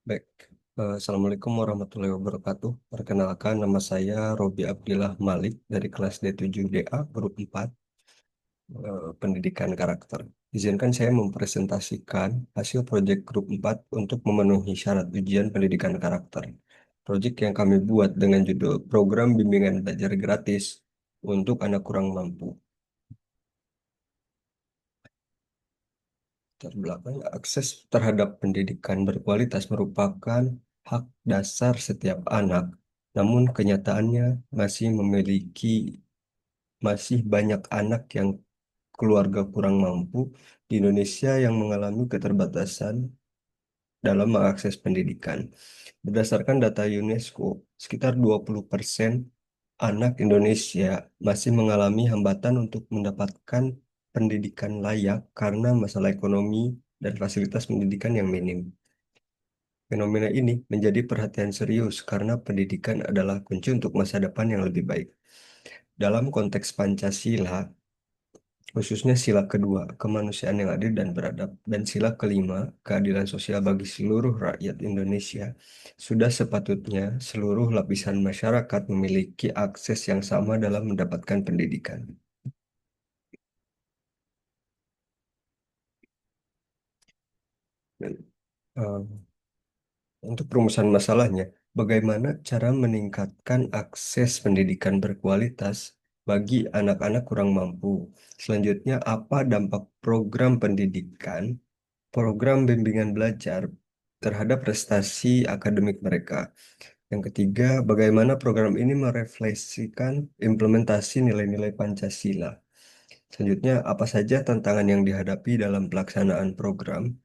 Baik, Assalamualaikum warahmatullahi wabarakatuh. Perkenalkan, nama saya Robi Abdillah Malik dari kelas D7DA, grup 4, Pendidikan Karakter. Izinkan saya mempresentasikan hasil proyek grup 4 untuk memenuhi syarat ujian pendidikan karakter. Proyek yang kami buat dengan judul Program Bimbingan Belajar Gratis untuk Anak Kurang Mampu. Terbelakang, akses terhadap pendidikan berkualitas merupakan hak dasar setiap anak. Namun kenyataannya masih banyak anak yang keluarga kurang mampu di Indonesia yang mengalami keterbatasan dalam mengakses pendidikan. Berdasarkan data UNESCO, sekitar 20% anak Indonesia masih mengalami hambatan untuk mendapatkan pendidikan layak karena masalah ekonomi dan fasilitas pendidikan yang minim. Fenomena ini menjadi perhatian serius karena pendidikan adalah kunci untuk masa depan yang lebih baik. Dalam konteks Pancasila, khususnya sila kedua, kemanusiaan yang adil dan beradab, dan sila kelima, keadilan sosial bagi seluruh rakyat Indonesia, sudah sepatutnya seluruh lapisan masyarakat memiliki akses yang sama dalam mendapatkan pendidikan. Dan, eh, untuk perumusan masalahnya, bagaimana cara meningkatkan akses pendidikan berkualitas bagi anak-anak kurang mampu? Selanjutnya, apa dampak program bimbingan belajar terhadap prestasi akademik mereka? Yang ketiga, bagaimana program ini merefleksikan implementasi nilai-nilai Pancasila? Selanjutnya, apa saja tantangan yang dihadapi dalam pelaksanaan program?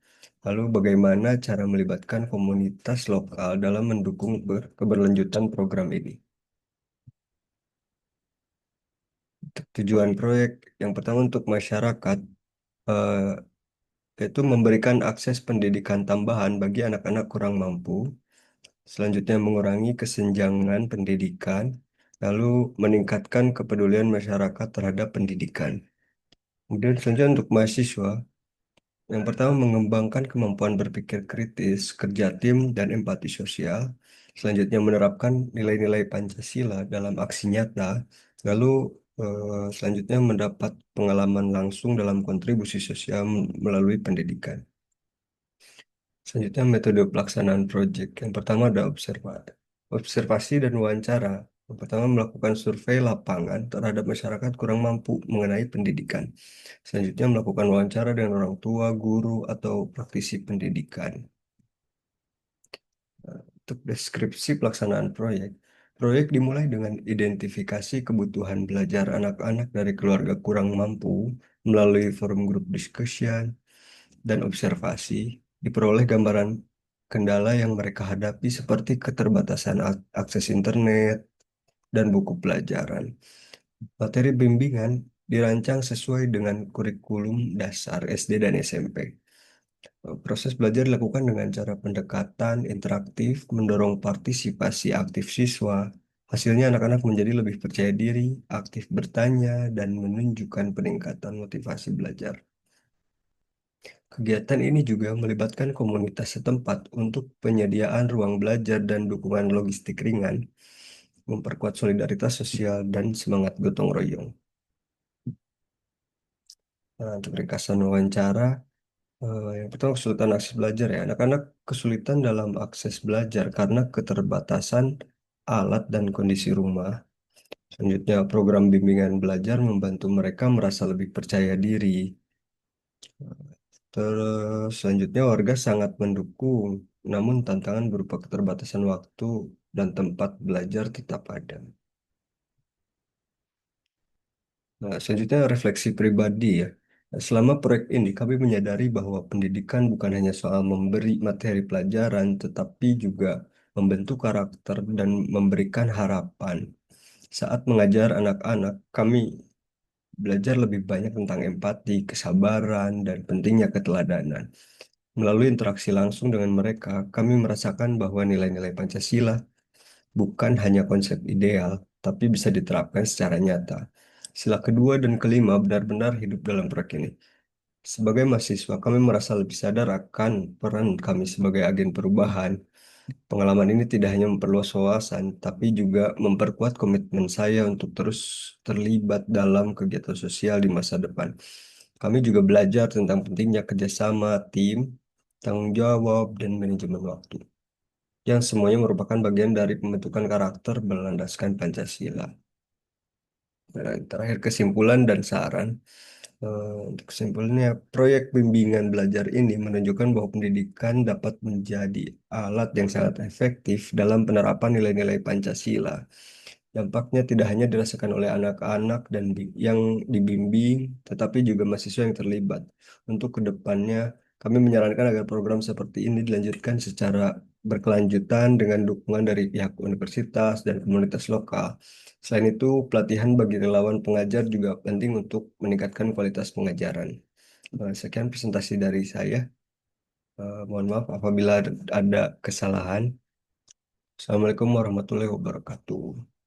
Lalu bagaimana cara melibatkan komunitas lokal dalam mendukung keberlanjutan program ini? Tujuan proyek yang pertama untuk masyarakat, eh, yaitu memberikan akses pendidikan tambahan bagi anak-anak kurang mampu. Selanjutnya mengurangi kesenjangan pendidikan, lalu meningkatkan kepedulian masyarakat terhadap pendidikan. Kemudian selanjutnya untuk mahasiswa, yang pertama, mengembangkan kemampuan berpikir kritis, kerja tim, dan empati sosial. Selanjutnya, menerapkan nilai-nilai Pancasila dalam aksi nyata. Lalu, selanjutnya, mendapat pengalaman langsung dalam kontribusi sosial melalui pendidikan. Selanjutnya, metode pelaksanaan proyek. Yang pertama ada observasi dan wawancara. Yang pertama, melakukan survei lapangan terhadap masyarakat kurang mampu mengenai pendidikan. Selanjutnya, melakukan wawancara dengan orang tua, guru, atau praktisi pendidikan. Untuk deskripsi pelaksanaan proyek, proyek dimulai dengan identifikasi kebutuhan belajar anak-anak dari keluarga kurang mampu melalui forum group discussion dan observasi. Diperoleh gambaran kendala yang mereka hadapi seperti keterbatasan akses internet dan buku pelajaran. Materi bimbingan dirancang sesuai dengan kurikulum dasar SD dan SMP. Proses belajar dilakukan dengan cara pendekatan interaktif, mendorong partisipasi aktif siswa. Hasilnya anak-anak menjadi lebih percaya diri, aktif bertanya, dan menunjukkan peningkatan motivasi belajar. Kegiatan ini juga melibatkan komunitas setempat untuk penyediaan ruang belajar dan dukungan logistik ringan, memperkuat solidaritas sosial dan semangat gotong royong. Nah, untuk ringkasan wawancara, yang pertama kesulitan akses belajar ya. Anak-anak kesulitan dalam akses belajar karena keterbatasan alat dan kondisi rumah. Selanjutnya, program bimbingan belajar membantu mereka merasa lebih percaya diri. Terus selanjutnya warga sangat mendukung, namun tantangan berupa keterbatasan waktu dan tempat belajar tetap ada. Nah, selanjutnya refleksi pribadi ya. Nah, selama proyek ini kami menyadari bahwa pendidikan bukan hanya soal memberi materi pelajaran, tetapi juga membentuk karakter dan memberikan harapan. Saat mengajar anak-anak, kami belajar lebih banyak tentang empati, kesabaran, dan pentingnya keteladanan. Melalui interaksi langsung dengan mereka, kami merasakan bahwa nilai-nilai Pancasila bukan hanya konsep ideal, tapi bisa diterapkan secara nyata. Sila kedua dan kelima benar-benar hidup dalam proyek ini. Sebagai mahasiswa, kami merasa lebih sadar akan peran kami sebagai agen perubahan. Pengalaman ini tidak hanya memperluas wawasan, tapi juga memperkuat komitmen saya untuk terus terlibat dalam kegiatan sosial di masa depan. Kami juga belajar tentang pentingnya kerjasama, tim, tanggung jawab, dan manajemen waktu, yang semuanya merupakan bagian dari pembentukan karakter berlandaskan Pancasila. Nah, terakhir kesimpulan dan saran. Untuk kesimpulannya, proyek bimbingan belajar ini menunjukkan bahwa pendidikan dapat menjadi alat yang sangat efektif dalam penerapan nilai-nilai Pancasila. Dampaknya tidak hanya dirasakan oleh anak-anak dan yang dibimbing, tetapi juga mahasiswa yang terlibat. Untuk kedepannya, kami menyarankan agar program seperti ini dilanjutkan secara berkelanjutan dengan dukungan dari pihak universitas dan komunitas lokal. Selain itu, pelatihan bagi relawan pengajar juga penting untuk meningkatkan kualitas pengajaran. Sekian presentasi dari saya. Mohon maaf apabila ada kesalahan. Assalamualaikum warahmatullahi wabarakatuh.